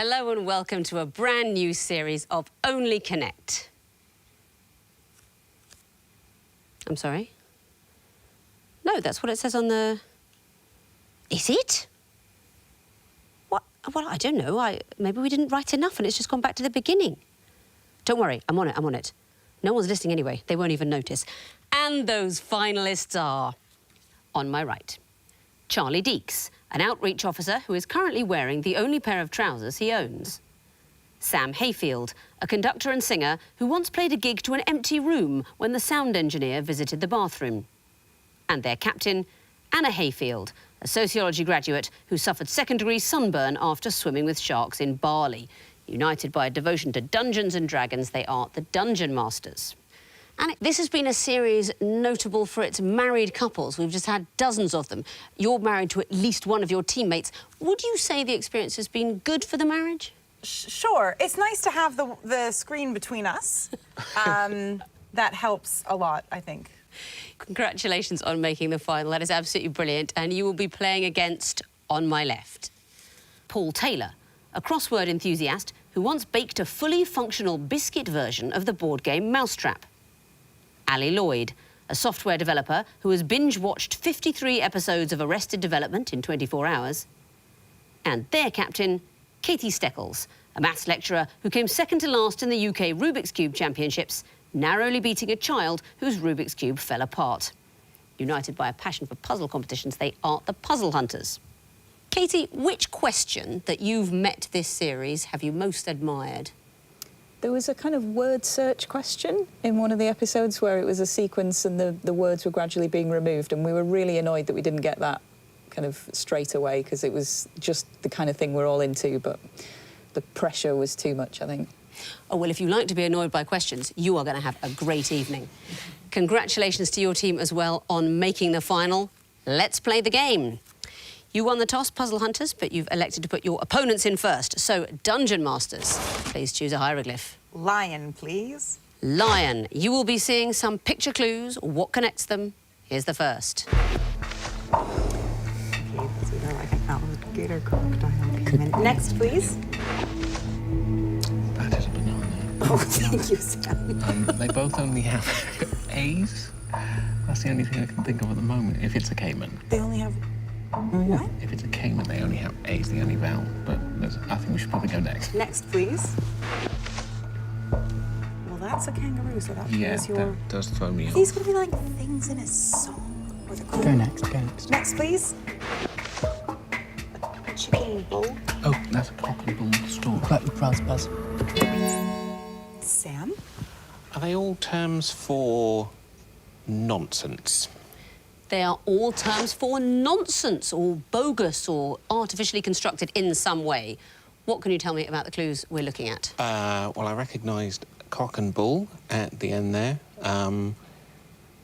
Hello and welcome to a brand new series of Only Connect. I'm sorry? No, that's what it says on the... Is it? What? Well, I don't know. Maybe we didn't write enough and it's just gone back to the beginning. Don't worry, I'm on it. No one's listening anyway. They won't even notice. And those finalists are... On my right, Charlie Deeks, an outreach officer who is currently wearing the only pair of trousers he owns. Sam Hayfield, a conductor and singer who once played a gig to an empty room when the sound engineer visited the bathroom. And their captain, Anna Hayfield, a sociology graduate who suffered second-degree sunburn after swimming with sharks in Bali. United by a devotion to Dungeons and Dragons, they are the Dungeon Masters. And this has been a series notable for its married couples. We've just had dozens of them. You're married to at least one of your teammates. Would you say the experience has been good for the marriage? Sure. It's nice to have the screen between us. That helps a lot, I think. Congratulations on making the final. That is absolutely brilliant. And you will be playing against, on my left, Paul Taylor, a crossword enthusiast who once baked a fully functional biscuit version of the board game Mousetrap. Ali Lloyd, a software developer who has binge-watched 53 episodes of Arrested Development in 24 hours. And their captain, Katie Steckles, a maths lecturer who came second to last in the UK Rubik's Cube Championships, narrowly beating a child whose Rubik's Cube fell apart. United by a passion for puzzle competitions, they are the Puzzle Hunters. Katie, which question that you've met this series have you most admired? There was a kind of word search question in one of the episodes where it was a sequence and the words were gradually being removed, and we were really annoyed that we didn't get that kind of straight away because it was just the kind of thing we're all into, but the pressure was too much, I think. Oh, well, if you like to be annoyed by questions, you are going to have a great evening. Congratulations to your team as well on making the final. Let's play the game. You won the toss, Puzzle Hunters, but you've elected to put your opponents in first. So, Dungeon Masters, please choose a hieroglyph. Lion, please. Lion. You will be seeing some picture clues. What connects them? Here's the first. Okay, it's either like an alligator, crocodile, caiman. Next, please. That is a banana. Oh, thank you, Sam. They both only have A's. That's the only thing I can think of at the moment. If it's a caiman. They only have... What? If it's a caiman, they only have A's, the only vowel. But I think we should probably go next. Next, please. Well, that's a kangaroo, so that means your... that does throw me off. These going to be like things in a song or the Go next, go next. Next, please. A chicken bull. Oh, that's a cock and bull store. Correct, Buzz, Buzz. Sam? Are they all terms for nonsense? They are all terms for nonsense or bogus or artificially constructed in some way. What can you tell me about the clues we're looking at? Well, I recognised cock and bull at the end there.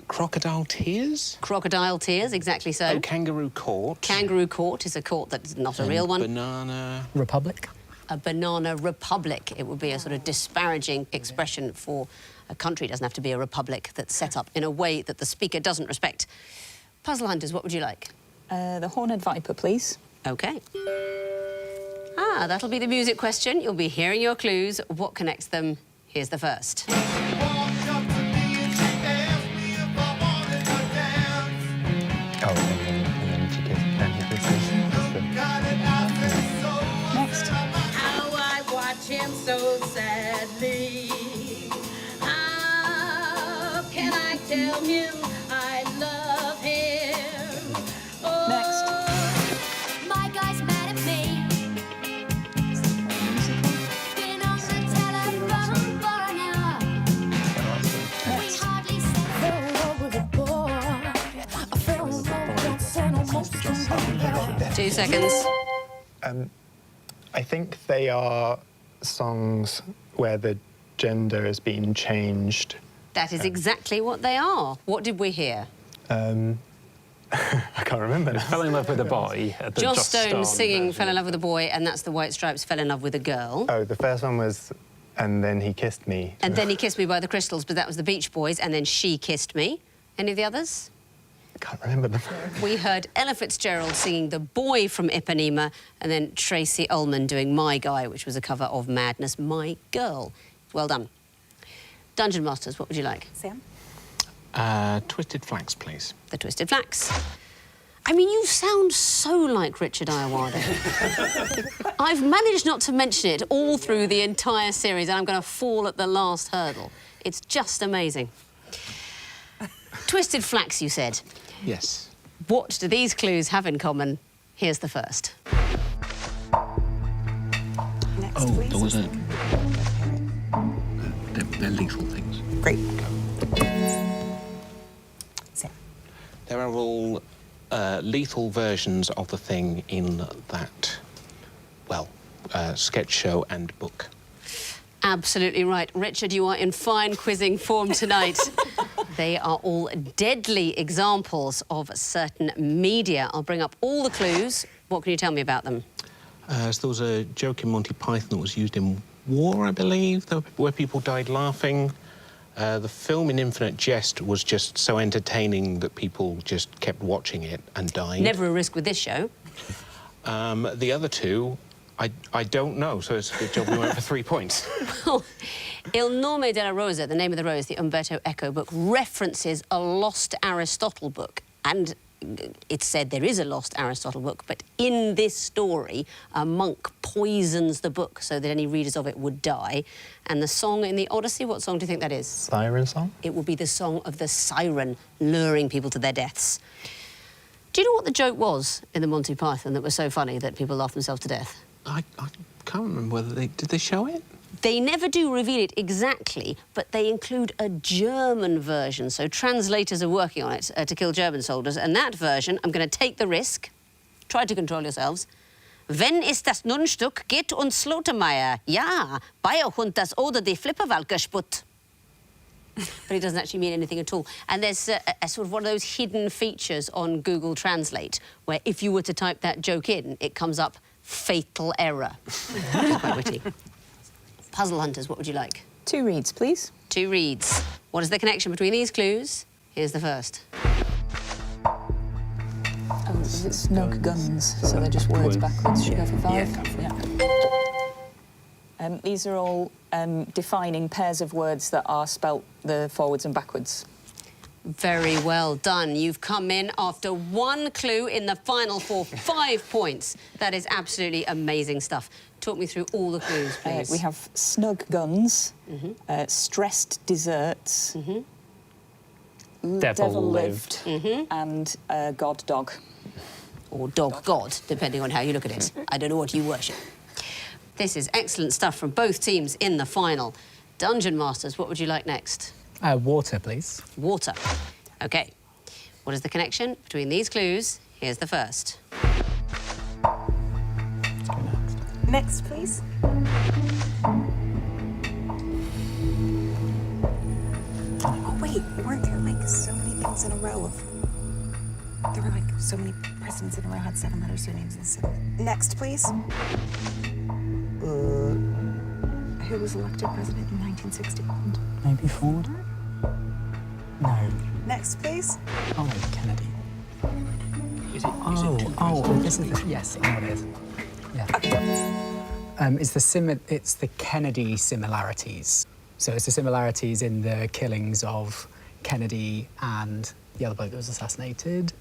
Crocodile tears? Crocodile tears, exactly so. Oh, kangaroo court. Kangaroo court is a court that's not a real one. Banana... Republic. A banana republic. It would be a sort of disparaging expression for a country. It doesn't have to be a republic that's set up in a way that the speaker doesn't respect. Puzzle Hunters, what would you like? The Horned Viper, please. OK. Ah, that'll be the music question. You'll be hearing your clues. What connects them? Here's the first. Oh, and then she kissed. Next. How I watch him so sadly. How can I tell him I love him? Oh, Next. my guy's mad at me. Been on the telephone for an hour. We hardly said hello with a boy. I fell in love once and almost forgot. 2 seconds. I think they are songs where the gender has been changed. That is exactly what they are. What did we hear? I can't remember now. Fell in love with a boy at the Joss Stone singing version. Fell in Love with a Boy, and that's the White Stripes Fell in Love with a Girl. Oh, the first one was And Then He Kissed Me. And Then He Kissed Me by the Crystals, but that was the Beach Boys, and then She Kissed Me. Any of the others? Can't remember them. We heard Ella Fitzgerald singing The Boy from Ipanema, and then Tracy Ullman doing My Guy, which was a cover of Madness, My Girl. Well done. Dungeon Masters, what would you like? Sam? Twisted Flax, please. The Twisted Flax. I mean, you sound so like Richard Iowado. I've managed not to mention it all through the entire series, and I'm going to fall at the last hurdle. It's just amazing. Twisted Flax, you said. Yes. What do these clues have in common? Here's the first. Next, please. There was a... They're lethal things. Great. Sam? There are all lethal versions of the thing in that, well, sketch show and book. Absolutely right. Richard, you are in fine quizzing form tonight. They are all deadly examples of certain media. I'll bring up all the clues. What can you tell me about them? So there was a joke in Monty Python that was used in war, I believe, where people died laughing. The film in Infinite Jest was just so entertaining that people just kept watching it and died. Never a risk with this show. The other two, I don't know, so it's a good job we went for 3 points. Well, Il Nome della Rosa, the name of the rose, the Umberto Eco book, references a lost Aristotle book. And it's said there is a lost Aristotle book, but in this story, a monk poisons the book so that any readers of it would die. And the song in the Odyssey, what song do you think that is? Siren song? It will be the song of the siren luring people to their deaths. Do you know what the joke was in the Monty Python that was so funny that people laughed themselves to death? I can't remember whether did they show it? They never do reveal it exactly, but they include a German version, so translators are working on it to kill German soldiers, and that version, I'm going to take the risk. Try to control yourselves. Wenn ist das Nunstück, geht uns Slotermeier. Ja, Bayer Hund das oder die Flipperwald gesput. But it doesn't actually mean anything at all. And there's a sort of one of those hidden features on Google Translate, where if you were to type that joke in, it comes up fatal error. Quite witty. Puzzle Hunters, what would you like? 2 reads, please. 2 reads. What is the connection between these clues? Here's the first. Oh, it's snug guns, so they're just words backwards. Should we go for 5? Yeah. These are all defining pairs of words that are spelt the forwards and backwards. Very well done. You've come in after 1 clue in the final for 5 points. That is absolutely amazing stuff. Talk me through all the clues, please. We have snug guns, stressed desserts, Devil lived. and god dog. Or dog god, depending on how you look at it. I don't know what you worship. This is excellent stuff from both teams in the final. Dungeon Masters, what would you like next? Water, please. Water. OK. What is the connection between these clues? Here's the first. Let's go next. Next, please. Oh, wait, weren't there like so many things in a row of... There were like so many presidents in a row had 7 letters, surnames, and 7... Next, please. Who was elected president in 1960? Maybe Ford? No. Next, please. Oh, Kennedy. This is the... Yes, I know what it is. Yeah. It's the Kennedy similarities. So it's the similarities in the killings of Kennedy and the other bloke that was assassinated.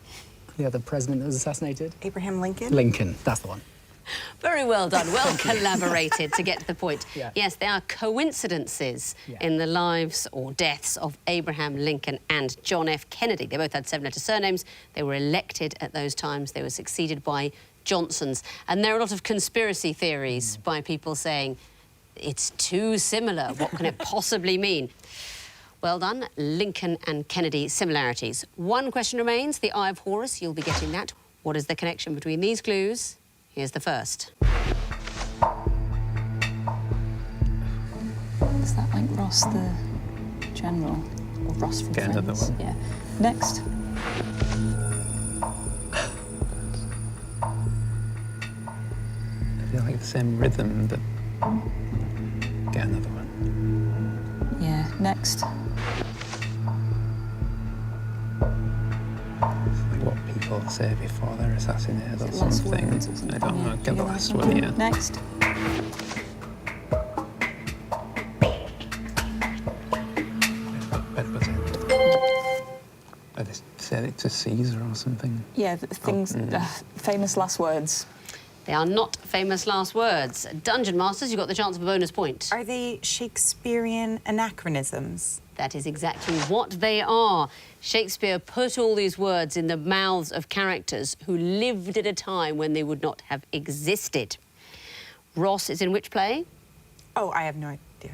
The other president that was assassinated. Abraham Lincoln. Lincoln, that's the one. Very well done. Well collaborated to get to the point. Yeah. Yes, there are coincidences in the lives or deaths of Abraham Lincoln and John F. Kennedy. They both had 7-letter surnames. They were elected at those times. They were succeeded by Johnsons. And there are a lot of conspiracy theories by people saying, it's too similar. What can it possibly mean? Well done. Lincoln and Kennedy similarities. 1 question remains. The Eye of Horus. You'll be getting that. What is the connection between these clues? Here's the first. Is that like Ross the General? Or Ross from Get another Friends? one. Yeah. Next. I feel like the same rhythm, but get another one. Yeah. Next. Like what people say before they're assassinated or Last something. words or something, I don't know. yeah. Get the Yeah, last last one, yeah. Next. They said it to Caesar or something. Yeah, things, famous last words. They are not famous last words. Dungeon Masters, you've got the chance of a bonus point. Are they Shakespearean anachronisms? That is exactly what they are. Shakespeare put all these words in the mouths of characters who lived at a time when they would not have existed. Ross is in which play? Oh, I have no idea.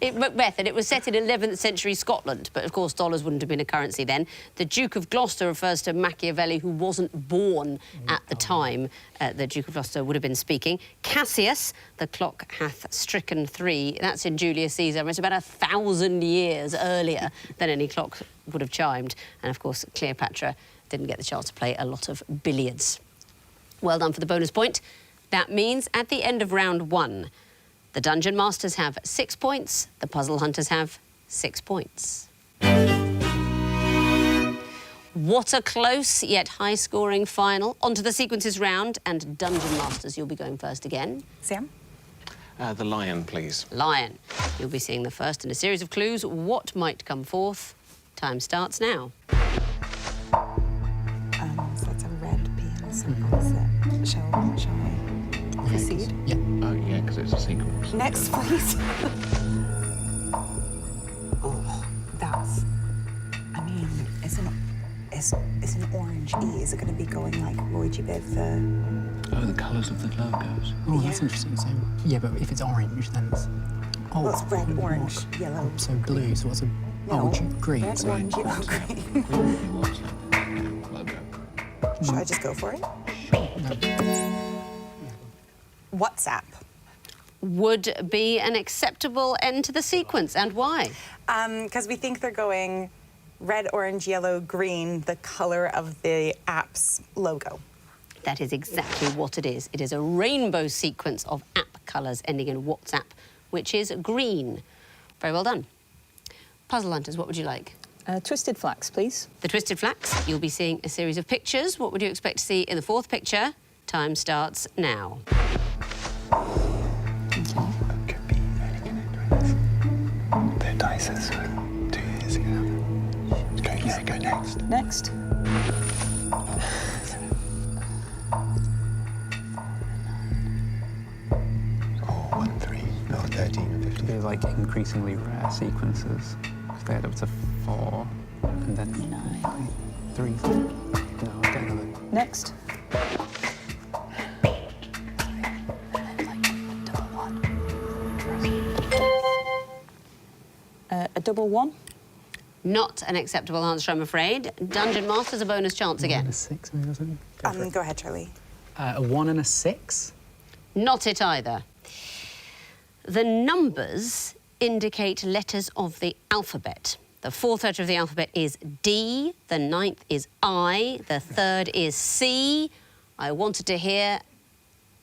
Macbeth, and it was set in 11th century Scotland, but of course dollars wouldn't have been a currency then. The Duke of Gloucester refers to Machiavelli, who wasn't born at the time the Duke of Gloucester would have been speaking. Cassius, the clock hath stricken 3, that's in Julius Caesar. It's about 1,000 years earlier than any clock would have chimed. And of course, Cleopatra didn't get the chance to play a lot of billiards. Well done for the bonus point. That means at the end of round 1, the Dungeon Masters have 6 points, the Puzzle Hunters have 6 points. What a close yet high-scoring final. On to the sequences round, and Dungeon Masters, you'll be going first again. Sam? The lion, please. Lion, you'll be seeing the first in a series of clues. What might come forth? Time starts now. So that's a red P in a circle. Shall I proceed? Yeah. Oh, yeah, because it's a sequence. Next, please. Oh, that's... I mean, it's an orange E. Is it going to be going like Luigi Biv the... Oh, the colours of the logos. Oh, that's Yeah. interesting. So, yeah, but if it's orange, then it's... Oh, Well, it's red, orange, what? yellow. So blue, so what's a... No, green. red, sorry. orange, yellow, green. What's that logo? Should I just go for it? WhatsApp. Would be an acceptable end to the sequence, and why? Because we think they're going red, orange, yellow, green, the color of the app's logo. That is exactly what it is. It is a rainbow sequence of app colours ending in WhatsApp, which is green. Very well done. Puzzle Hunters, what would you like? Twisted Flax, please. The Twisted Flax, you'll be seeing a series of pictures. What would you expect to see in the 4th picture? Time starts now. Could be the dices 2 years ago. Go next. Next. Or 1, 3, or 13 and 15. They're like increasingly rare sequences. They had up to 4, and then 3. No, I'll get another. Next. A double 1. Not an acceptable answer, I'm afraid. Dungeon Masters, a bonus chance And again. a 6, maybe, or something? Go for it. Go ahead, Charlie. A 1 and a 6? Not it either. The numbers indicate letters of the alphabet. The 4th letter of the alphabet is D, the 9th is I, the 3rd is C. I wanted to hear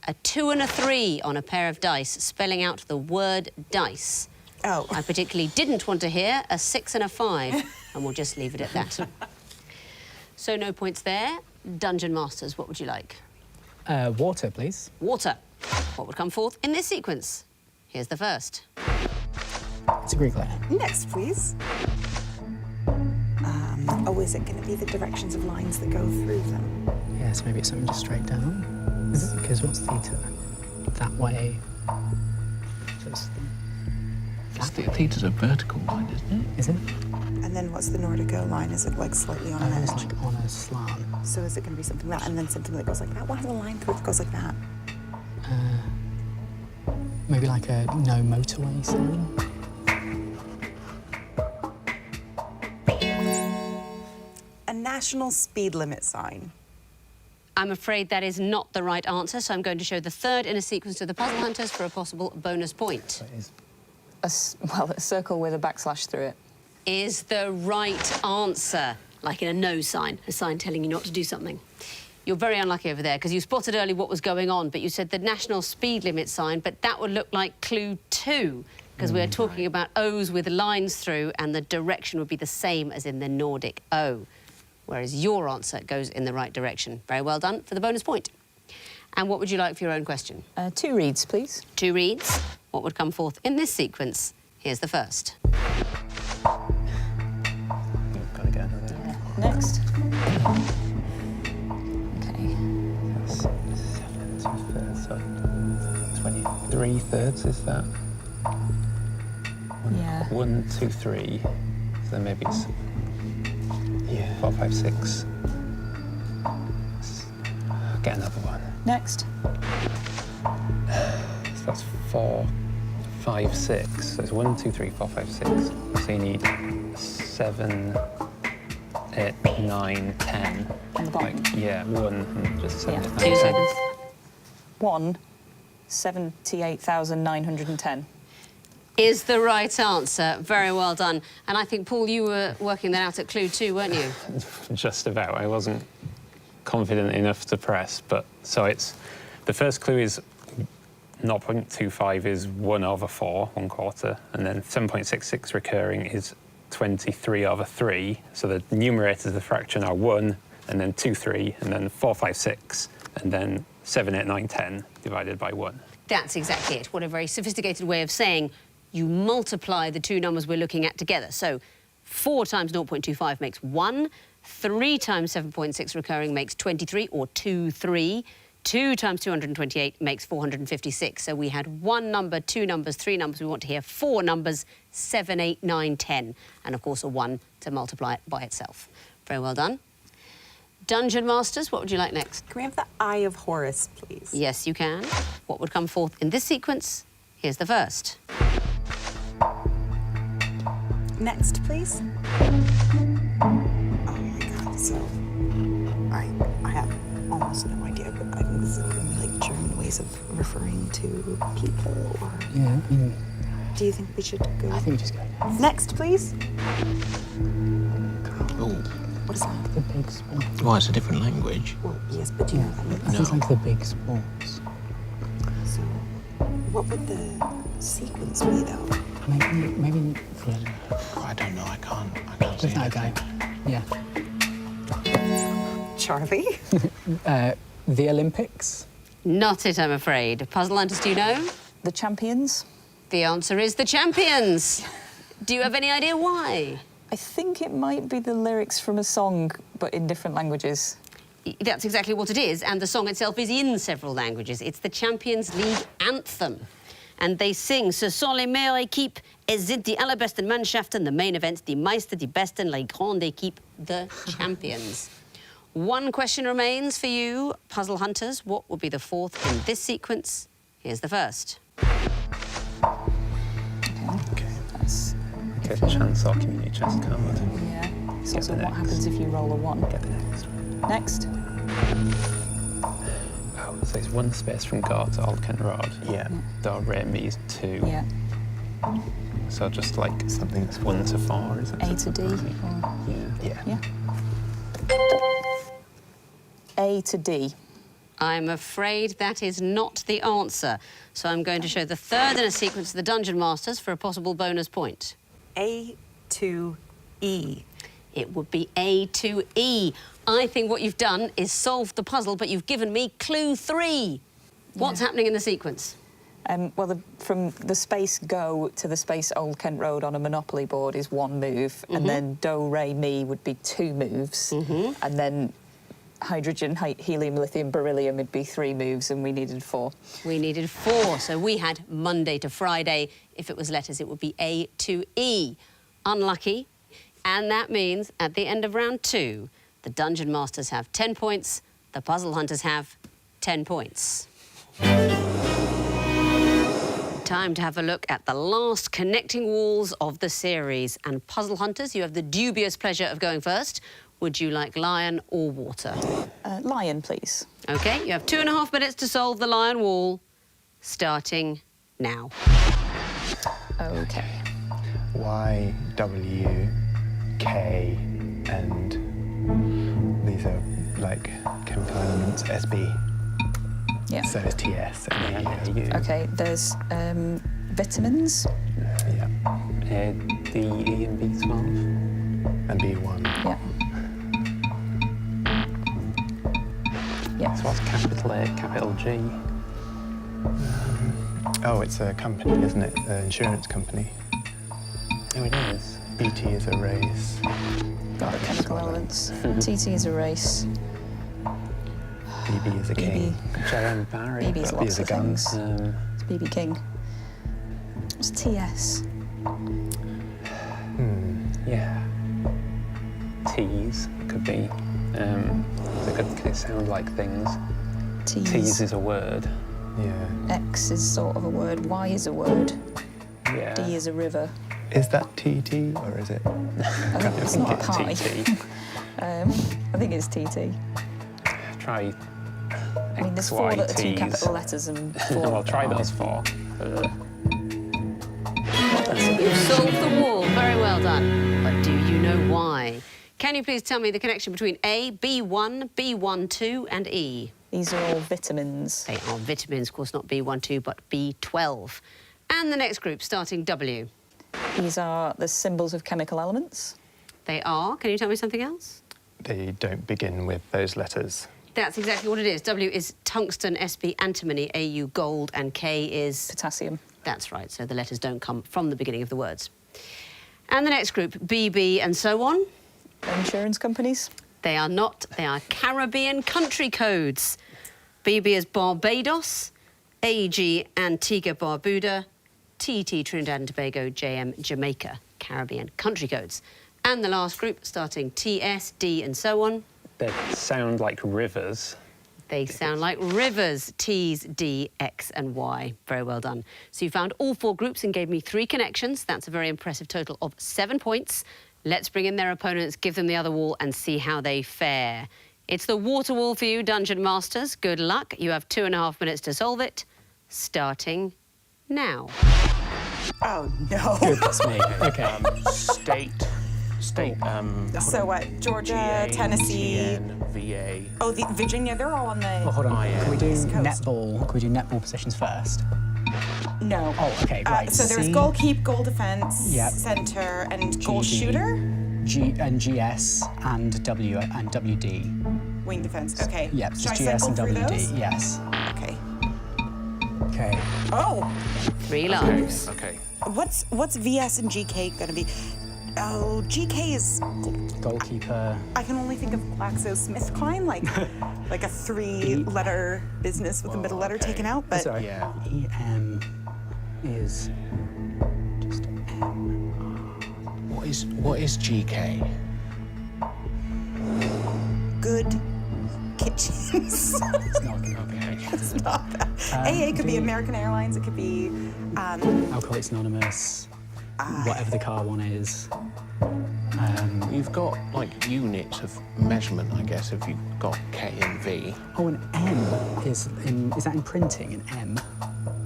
a 2 and a 3 on a pair of dice, spelling out the word dice. Oh. I particularly didn't want to hear a 6 and a 5, and we'll just leave it at that. So no points there. Dungeon Masters, what would you like? Water, please. Water. What would come forth in this sequence? Here's the first. It's a Greek letter. Next, please. Is it going to be the directions of lines that go through them? Yeah, so maybe it's something just straight down. Because what's theta? That way. So it's Theta's a vertical line, isn't it? Is it? And then what's the Nordico line? Is it like slightly on an It's edge? like on a slant. So is it going to be something like that and then something that goes like that? What has a line through it that goes like that? Maybe like a no motorway sign. A national speed limit sign. I'm afraid that is not the right answer, so I'm going to show the 3rd in a sequence to the Puzzle Hunters for a possible bonus point. A circle with a backslash through it. Is the right answer, like in a no sign, a sign telling you not to do something. You're very unlucky over there, because you spotted early what was going on, but you said the national speed limit sign, but that would look like clue 2. because we're talking about O's with lines through, and the direction would be the same as in the Nordic O, whereas your answer goes in the right direction. Very well done for the bonus point. And what would you like for your own question? 2 reads, please. 2 reads. What would come forth in this sequence? Here's the first. You've got to get another. Next. Okay. That's 7 2/3, so 23 thirds is that? Yeah. 1 2 3. So then maybe it's 4 5 6. Get another one. Next. So that's 4 5 6. So it's 1 2 3 4 5 6. So you need 7 8 9 10. On the bottom. Like, yeah, 1 and just 7 Yeah. 8 9 2 10. seconds. 1 78,910. Is the right answer. Very well done. And I think, Paul, you were working that out at Clue 2, weren't you? Just about. I wasn't confident enough to press, but so it's the first clue is 0.25 is 1 over 4, 1/4, and then 7.66 recurring is 23 over 3. So the numerators of the fraction are 1, and then 2 3, and then 4 5 6, and then 7 8 9 10 divided by 1. That's exactly it. What a very sophisticated way of saying you multiply the two numbers we're looking at together. So 4 times 0.25 makes 1, 3 times 7.6 recurring makes 23, or 2 3. 2 times 228 makes 456. So we had 1 number, 2 numbers, 3 numbers. We want to hear 4 numbers, 7, 8, 9, 10. And, of course, a 1 to multiply it by itself. Very well done. Dungeon Masters, what would you like next? Can we have the Eye of Horus, please? Yes, you can. What would come forth in this sequence? Here's the first. Next, please. Oh my God! So, I have almost no idea, but I think this is gonna be like German ways of referring to people, or Yeah, I mean, do you think we should go? I think we just go next. Next, please. Oh, What is that? The big sports. well, it's a different language. Well, yes, but do you know what that means? I think it's like the big sports. So, what would the sequence be, though? Maybe I don't know. I can't give see that a go. anything. Yeah. Charlie? The Olympics. Not it, I'm afraid. Puzzle Hunters, do you know? The champions. The answer is the champions. Do you have any idea why? I think it might be the lyrics from a song, but in different languages. That's exactly what it is, and the song itself is in several languages. It's the Champions League anthem. And they sing, Ce sont les meilleures équipes, es sind die allerbesten Mannschaften, the main events, die Meister, die Besten, les grandes équipes, the champions. One question remains for you, Puzzle Hunters. What will be the fourth in this sequence? Here's the first. Okay. That's, Okay, chance or community chest card. yeah. So, Get so the what next. happens if you roll a 1? Get the next one. Next. Oh, so it's 1 space from Gar to Old Kent Road. Yeah. Do, re, mi is 2. Yeah. So just like Something that's 1 to 4, is it? A to D. Or, Yeah. Yeah. yeah. A to D. I'm afraid that is not the answer. So I'm going to show the third in a sequence of the Dungeon Masters for a possible bonus point. A to E. It would be A to E. I think what you've done is solved the puzzle, but you've given me clue 3. What's happening in the sequence? Well, from the space go to the space Old Kent Road on a Monopoly board is 1 move, and then do, re, mi would be 2 moves, and then hydrogen, helium, lithium, beryllium would be 3 moves, and we needed 4. We needed 4, so we had Monday to Friday. If it was letters, it would be A to E. Unlucky, and that means at the end of round 2, the Dungeon Masters have 10 points, the Puzzle Hunters have 10 points. Time to have a look at the last connecting walls of the series. And Puzzle Hunters, you have the dubious pleasure of going first. Would you like lion or water? Lion, please. OK, you have 2.5 minutes to solve the lion wall, starting now. OK. Y, W, K, and these are like chemical elements. SB. Yeah. So it's TS and AU. OK, there's Vitamins. Yeah. D, E, and B12. And B1. Yeah. Yeah. So what's capital A, capital G? Oh, it's a company, isn't it? An insurance company. Oh, it is. BT is a race. Got the chemical elements. TT is a race. BB is a BB. king. J.M. Barrie. BB's B lots is a of gun. things. It's BB King. What's TS? Yeah. T's could be. Could it sound like things? T's is a word. Yeah. X is sort of a word. Y is a word. Yeah. D is a river. Is that TT or is it? It's not a pie. TT. I think it's TT. Try. I mean, there's X, 4 Y, that are 2 T's. capital letters and 4. Well, try those 4. You've solved the wall. Very well done. But do you know why? Can you please tell me the connection between A, B1, B12 and E? These are all vitamins. They are vitamins, of course, not B12, but B12. And the next group, starting W. These are the symbols of chemical elements. They are. Can you tell me something else? They don't begin with those letters. That's exactly what it is. W is tungsten, SB antimony, AU gold, and K is... Potassium. That's right, so the letters don't come from the beginning of the words. And the next group, BB and so on. Insurance companies. They are not. They are Caribbean country codes. BB is Barbados, AG Antigua Barbuda, TT Trinidad and Tobago, JM Jamaica, Caribbean country codes. And the last group, starting TS, D and so on. They sound like rivers. They sound like rivers, T's, D, X and Y. Very well done. So you found all 4 groups and gave me 3 connections. That's a very impressive total of 7 points. Let's bring in their opponents, give them the other wall and see how they fare. It's the water wall for you, Dungeon Masters. Good luck. You have 2.5 minutes to solve it. Starting now. Oh, no. Goodness me. Okay. State. So what? Georgia, GA, Tennessee. TN, VA. Oh, the Virginia, they're all on the... Well, hold on. Can we do East Coast. netball? Can we do netball positions first? No. Oh, okay, right. So there's C, goal keep, goal defense, Yep. center, and goal GD. shooter. G and GS and W and WD. Wing defense. Okay. Yep, Should I so GS and cycle through WD. those? Yes. Okay. Okay. Oh, 3 lives. Okay. what's VS and GK gonna be? Oh, GK is. Goalkeeper. I can only think of GlaxoSmithKline, like like a 3-letter business with the middle letter taken out. But Sorry. Yeah. EM is just M. What is GK? good kitchens. It's not okay. It's not that. AA could be American Airlines. It could be. Alcoholics Anonymous. Whatever the car one is. You've got like units of measurement, I guess, if you've got K and V. Oh, an M is that in printing? An M.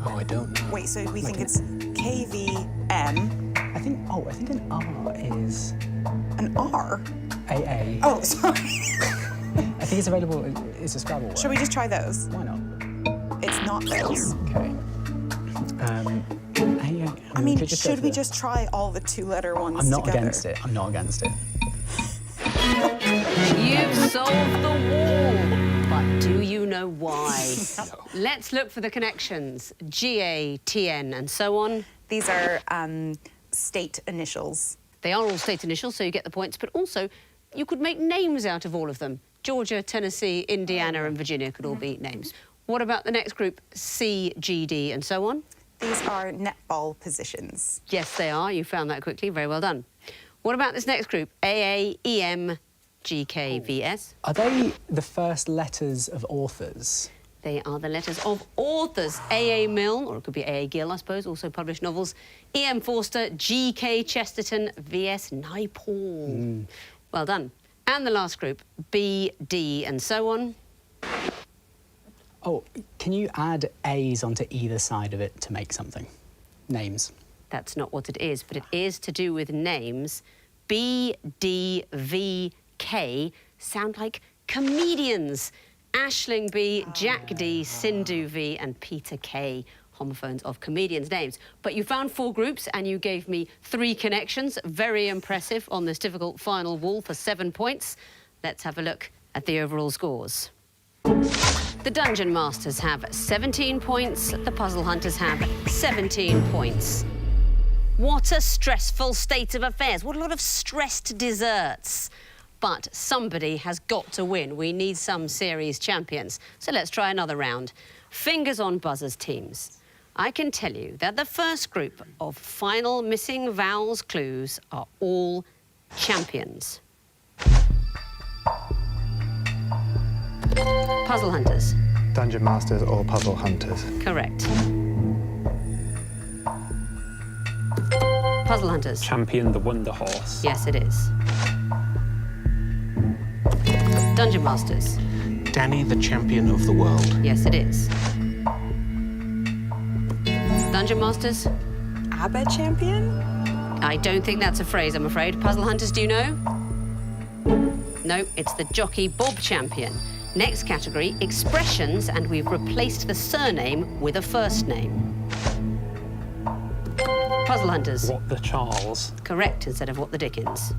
Oh, I don't know. Wait, so we think it's KVM, I think an R is an R. AA. Oh, sorry. I think it's available. It's a Scrabble word. Should we just try those? Why not? It's not those. Okay. I mean, could just go should for we the- just try all the 2-letter ones I'm not together? against it. I'm not against it. You've solved the wall. But do you know why? Let's look for the connections. GA, TN, and so on. These are state initials. They are all state initials, so you get the points, but also you could make names out of all of them. Georgia, Tennessee, Indiana, and Virginia could all be names. What about the next group? C, GD, and so on? These are netball positions. Yes, they are. You found that quickly. Very well done. What about this next group? AA, EM, GK, VS. Are they the first letters of authors? They are the letters of authors. A.A. Milne, or it could be A.A. Gill, I suppose, also published novels. E.M. Forster, G.K. Chesterton, V.S. Naipaul. Well done. And the last group, B, D, and so on. Oh, can you add A's onto either side of it to make something? Names. That's not what it is, but it is to do with names. B, D, V, K sound like comedians. Aisling B, Jack D, Sindhu V, and Peter K. homophones of comedians' names. But you found 4 groups and you gave me 3 connections. Very impressive on this difficult final wall for 7 points. Let's have a look at the overall scores. The Dungeon Masters have 17 points. The Puzzle Hunters have 17 points. What a stressful state of affairs. What a lot of stressed desserts. But somebody has got to win. We need some series champions. So let's try another round. Fingers on buzzers, teams. I can tell you that the first group of final missing vowels clues are all champions. Puzzle Hunters. Dungeon Masters or Puzzle Hunters? Correct. Puzzle Hunters. Champion the Wonder Horse. Yes, it is. Dungeon Masters. Danny, the champion of the world. Yes, it is. Dungeon Masters. ABBA champion? I don't think that's a phrase, I'm afraid. Puzzle Hunters, do you know? No, it's the Jockey Bob champion. Next category, expressions, and we've replaced the surname with a first name. Puzzle Hunters. What the Charles. Correct, instead of what the Dickens.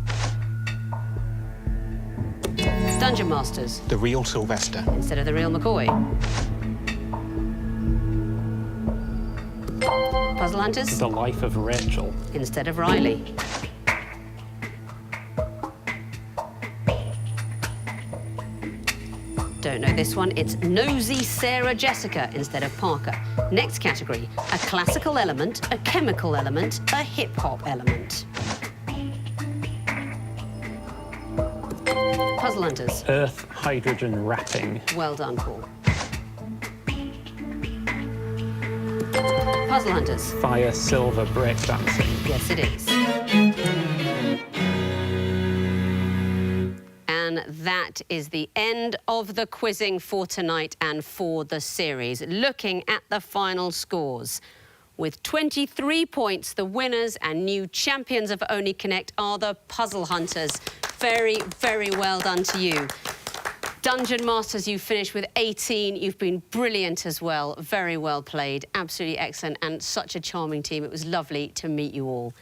Dungeon Masters. The real Sylvester. Instead of the real McCoy. Puzzle Hunters. The Life of Rachel. Instead of Riley. Don't know this one. It's Nosy Sarah Jessica instead of Parker. Next category, a classical element, a chemical element, a hip-hop element. Puzzle Hunters. Earth hydrogen wrapping. Well done, Paul. Puzzle Hunters. Fire silver breakdancing. Yes, it is. And that is the end of the quizzing for tonight and for the series. Looking at the final scores. With 23 points, the winners and new champions of Only Connect are the Puzzle Hunters. Very, very well done to you. Dungeon Masters, you finished with 18. You've been brilliant as well. Very well played. Absolutely excellent and such a charming team. It was lovely to meet you all.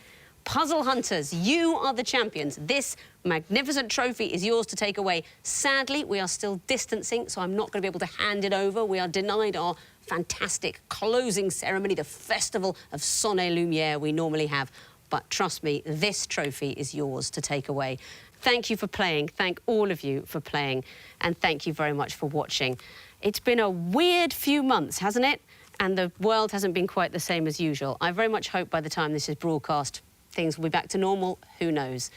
Puzzle Hunters, you are the champions. This magnificent trophy is yours to take away. Sadly, we are still distancing, so I'm not going to be able to hand it over. We are denied our fantastic closing ceremony, the festival of Sonnet Lumière we normally have. But trust me, this trophy is yours to take away. Thank you for playing. Thank all of you for playing. And thank you very much for watching. It's been a weird few months, hasn't it? And the world hasn't been quite the same as usual. I very much hope by the time this is broadcast, things will be back to normal. Who knows?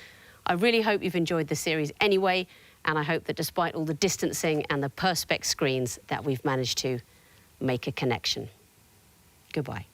I really hope you've enjoyed the series anyway. And I hope that despite all the distancing and the Perspex screens, that we've managed to make a connection. Goodbye.